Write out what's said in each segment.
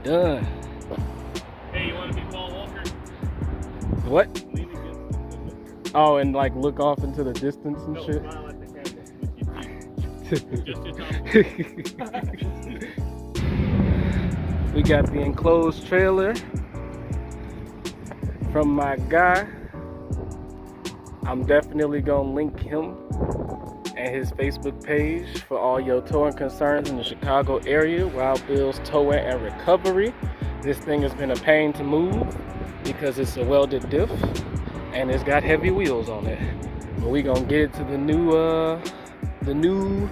done. Hey, you want to be Paul Walker? What? Lean against the Oh, and like look off into the distance and no, shit. smile at the camera with your teeth. Just your tongue. We got the enclosed trailer from my guy. I'm definitely gonna link him and his Facebook page for all your towing concerns in the Chicago area. Wild Bill's Towing and Recovery. This thing has been a pain to move because it's a welded diff and it's got heavy wheels on it. But we gonna get it to the new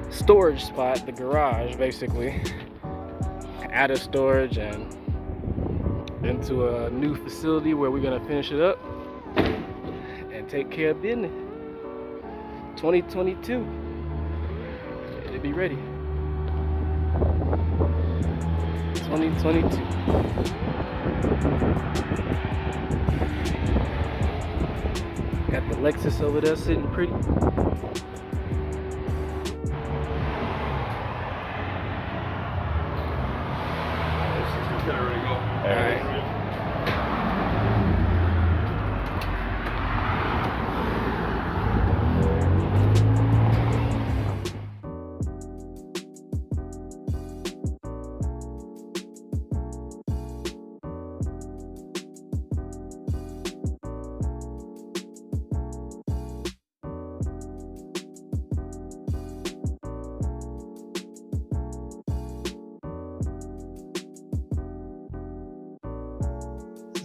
storage spot, the garage basically. Out of storage and into a new facility where we're gonna finish it up and take care of business. 2022. It'll be ready. 2022. Got the Lexus over there sitting pretty. There we go. Alright.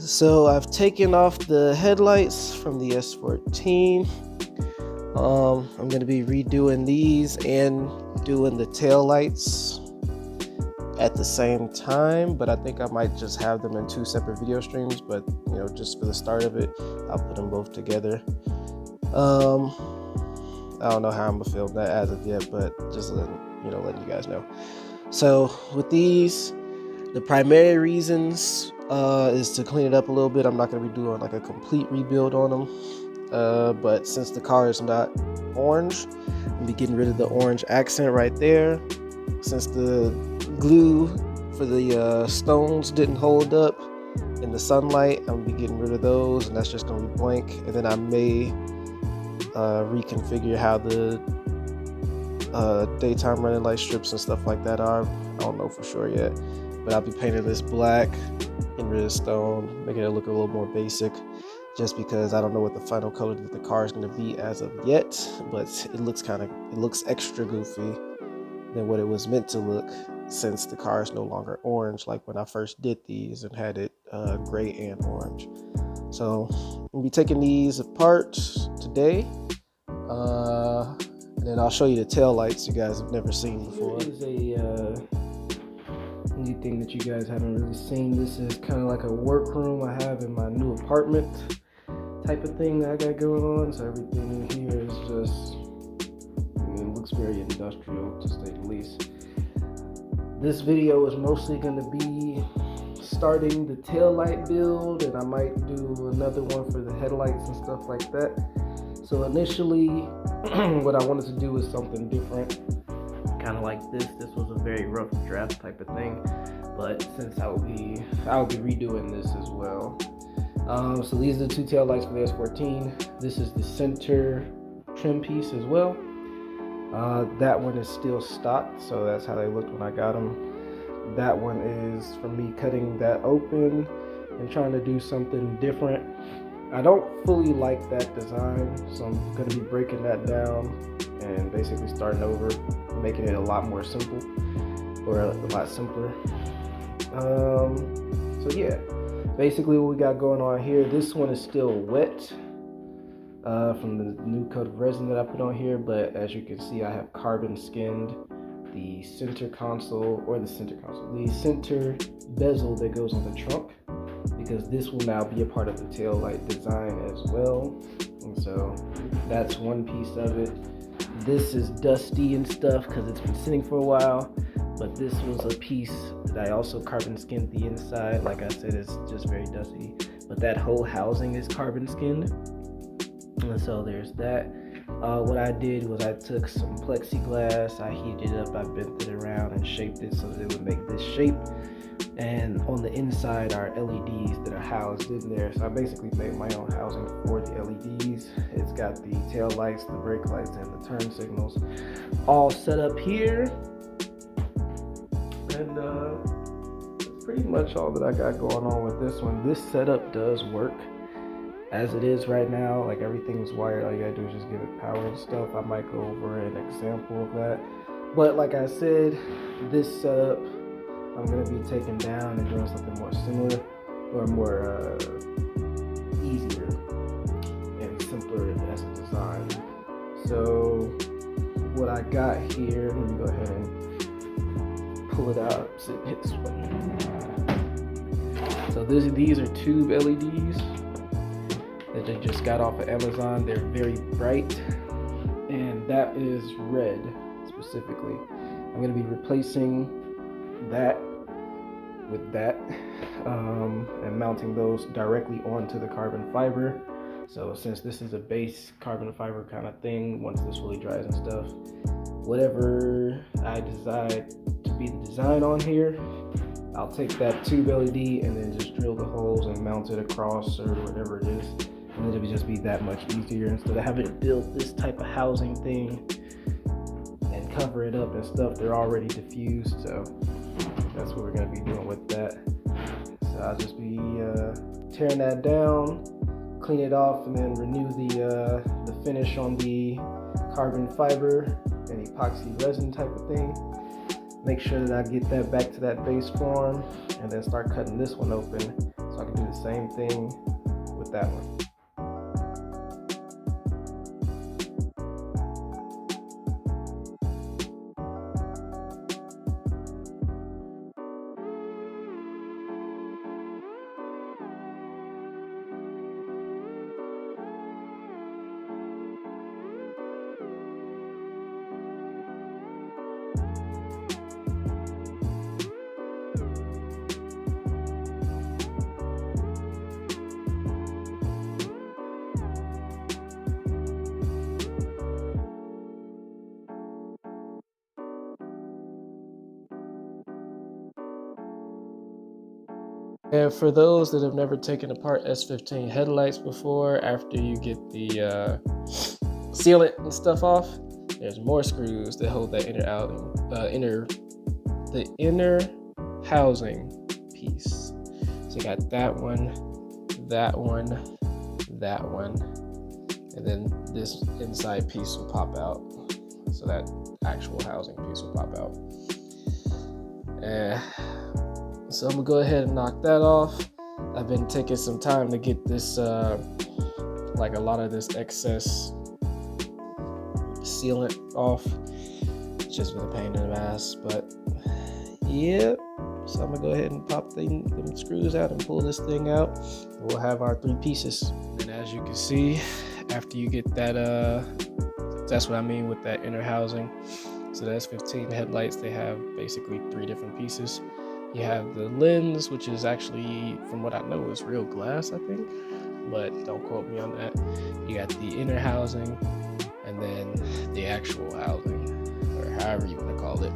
So I've taken off the headlights from the S14. I'm going to be redoing these and doing the tail lights at the same time, but I think I might just have them in two separate video streams. But you know, just for the start of it, I'll put them both together. I don't know how I'm gonna film that as of yet, but just letting you guys know. So with these, the primary reasons is to clean it up a little bit. I'm not going to be doing like a complete rebuild on them, but since the car is not orange, I'll be getting rid of the orange accent right there. Since the glue for the stones didn't hold up in the sunlight, I'm going to be getting rid of those, and that's just going to be blank. And then I may reconfigure how the daytime running light strips and stuff like that are. I don't know for sure yet, but I'll be painting this black, getting rid of stone, making it look a little more basic, just because I don't know what the final color that the car is going to be as of yet, but it looks extra goofy than what it was meant to look, since the car is no longer orange like when I first did these and had it gray and orange. So we'll be taking these apart today, and then I'll show you the tail lights you guys have never seen before. Here is a new thing that you guys haven't really seen. This is kind of like a workroom I have in my new apartment type of thing that I got going on. So everything in here is just, it looks very industrial to say the least. This video is mostly going to be starting the tail light build, and I might do another one for the headlights and stuff like that. So initially what I wanted to do was something different, kind of like this. This was a very rough draft type of thing, but since I'll be redoing this as well. So these are the two tail lights for the S14. This is the center trim piece as well. That one is still stock, so that's how they looked when I got them. That one is for me cutting that open and trying to do something different. I don't fully like that design, so I'm going to be breaking that down and basically starting over, making it a lot more simple, or a lot simpler. So yeah, basically what we got going on here, this one is still wet from the new coat of resin that I put on here, but as you can see, I have carbon skinned the center console, the center bezel that goes on the trunk, because this will now be a part of the tail light design as well. And so that's one piece of it. This is dusty and stuff because it's been sitting for a while, but this was a piece that I also carbon skinned the inside. Like I said, it's just very dusty, but that whole housing is carbon skinned. And so there's that. What I did was I took some plexiglass, I heated it up, I bent it around and shaped it so that it would make this shape. and on the inside are LEDs that are housed in there. So I basically made my own housing for the LEDs. It's got the tail lights, the brake lights, and the turn signals all set up here. And that's pretty much all that I got going on with this one. This setup does work as it is right now. Like, everything's wired. All you gotta do is just give it power and stuff. I might go over an example of that. But like I said, this setup I'm going to be taking down and doing something more similar, or more easier and simpler as a design. So what I got here, let me go ahead and pull it out so it hits one. So these are tube LEDs that they just got off of Amazon. They're very bright, and that is red specifically. I'm going to be replacing that with that and mounting those directly onto the carbon fiber. So since this is a base carbon fiber kind of thing, once this fully dries and stuff, whatever I decide to be the design on here, I'll take that tube LED and then just drill the holes and mount it across or whatever it is, and then it'll just be that much easier instead of having to build this type of housing thing and cover it up and stuff. They're already diffused, so that's what we're going to be doing with that. So I'll just be tearing that down, clean it off, and then renew the finish on the carbon fiber and epoxy resin type of thing. Make sure that I get that back to that base form, and then start cutting this one open so I can do the same thing with that one. And for those that have never taken apart S15 headlights before, after you get the sealant and stuff off, there's more screws that hold that inner housing piece. So you got that one, that one, that one, and then this inside piece will pop out. So that actual housing piece will pop out. So I'm gonna go ahead and knock that off. I've been taking some time to get this, like a lot of this excess sealant off. It's just been a pain in the ass, but yeah. So I'm gonna go ahead and pop them screws out and pull this thing out. We'll have our 3 pieces. And as you can see, after you get that, that's what I mean with that inner housing. So the S15 headlights, they have basically 3 different pieces. You have the lens, which is actually, from what I know, is real glass, I think, but don't quote me on that. You got the inner housing, and then the actual housing, or however you want to call it.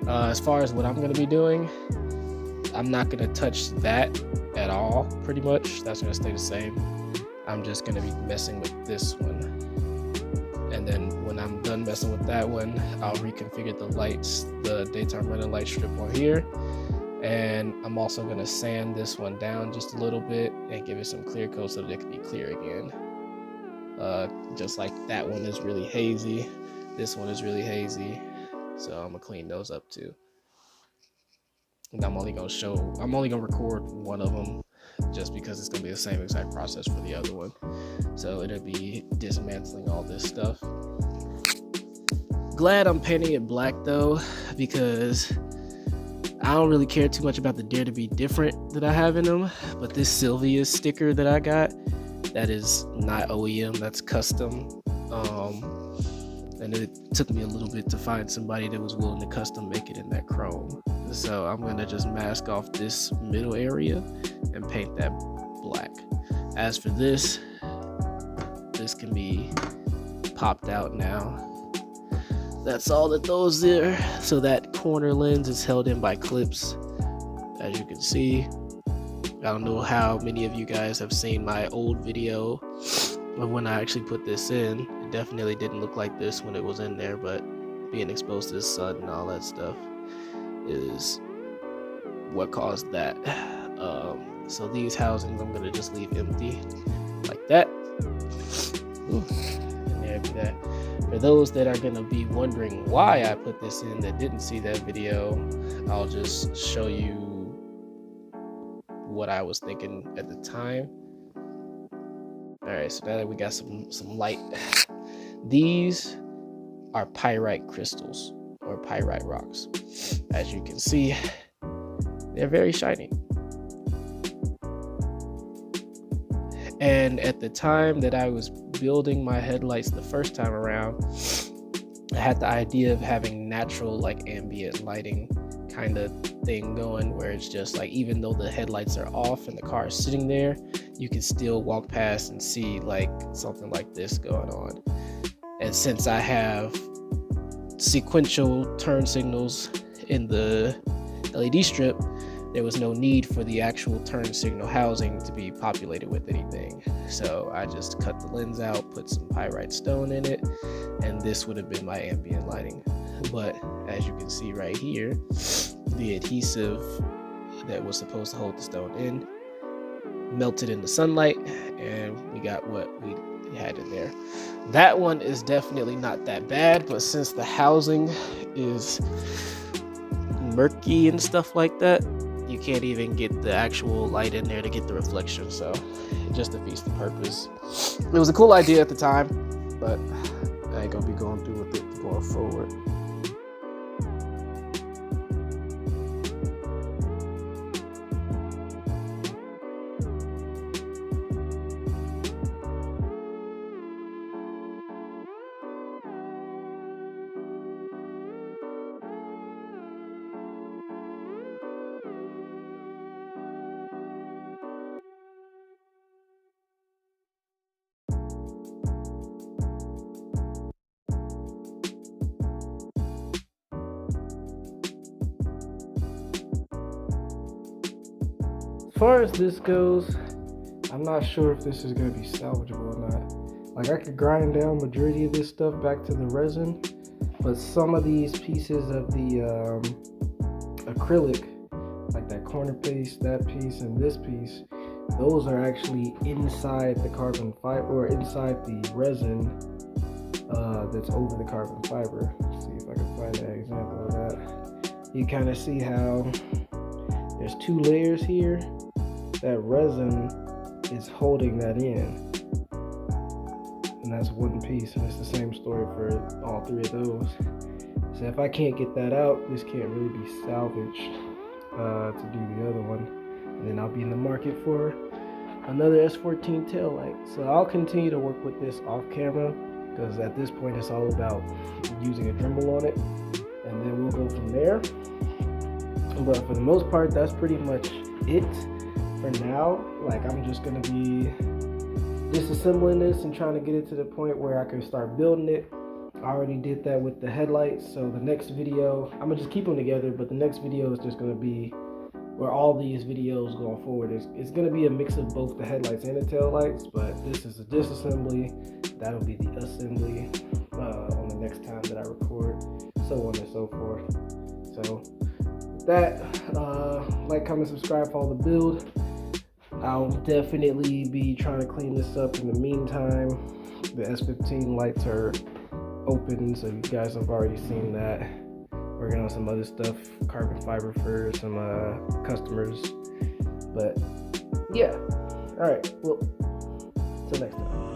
As far as what I'm going to be doing, I'm not going to touch that at all, pretty much. That's going to stay the same. I'm just going to be messing with this one. And then when I'm done messing with that one, I'll reconfigure the lights, the daytime running light strip on here. And I'm also going to sand this one down just a little bit and give it some clear coat so that it can be clear again. Just like that one is really hazy, this one is really hazy. So I'm going to clean those up too. And I'm only going to record one of them just because it's going to be the same exact process for the other one. So it'll be dismantling all this stuff. Glad I'm painting it black though, because I don't really care too much about the Dare to Be Different that I have in them, but this Sylvia sticker that I got, that is not OEM, that's custom. And it took me a little bit to find somebody that was willing to custom make it in that chrome. So I'm gonna just mask off this middle area and paint that black. As for this can be popped out now. That's all that those there. So that corner lens is held in by clips. As you can see, I don't know how many of you guys have seen my old video of when I actually put this in. It definitely didn't look like this when it was in there, but being exposed to the sun and all that stuff is what caused that. So these housings I'm gonna just leave empty like that. Ooh, and there be that. For those that are gonna be wondering why I put this in that didn't see that video, I'll just show you what I was thinking at the time. All right, so now that we got some light, these are pyrite crystals or pyrite rocks. As you can see, they're very shiny. And at the time that I was building my headlights the first time around, I had the idea of having natural, like, ambient lighting kind of thing going, where it's just like, even though the headlights are off and the car is sitting there, you can still walk past and see like something like this going on. And since I have sequential turn signals in the LED strip, there was no need for the actual turn signal housing to be populated with anything. So I just cut the lens out, put some pyrite stone in it, and this would have been my ambient lighting. But as you can see right here, the adhesive that was supposed to hold the stone in melted in the sunlight, and we got what we had in there. That one is definitely not that bad, but since the housing is murky and stuff like that, you can't even get the actual light in there to get the reflection, so it just defeats the purpose. It was a cool idea at the time, but I ain't gonna be going through with it going forward. As far as this goes, I'm not sure if this is going to be salvageable or not. Like, I could grind down majority of this stuff back to the resin, but some of these pieces of the acrylic, like that corner piece, that piece, and this piece, those are actually inside the carbon fiber, or inside the resin that's over the carbon fiber. Let's see if I can find an example of that. You kind of see how there's two layers here. That resin is holding that in, and that's one piece, and it's the same story for all three of those. So if I can't get that out, this can't really be salvaged to do the other one, and then I'll be in the market for another S14 tail light. So I'll continue to work with this off camera, because at this point it's all about using a Dremel on it, and then we'll go from there. But for the most part, that's pretty much it for now. Like, I'm just gonna be disassembling this and trying to get it to the point where I can start building it. I already did that with the headlights, so the next video, I'm gonna just keep them together, but the next video is just gonna be, where all these videos going forward, it's gonna be a mix of both the headlights and the tail lights, but this is a disassembly, that'll be the assembly on the next time that I record, so on and so forth. So that, like, comment, subscribe, follow the build. I'll definitely be trying to clean this up in the meantime. The S15 lights are open, so you guys have already seen that. Working on some other stuff, carbon fiber for some customers. But yeah, all right, well, till next time.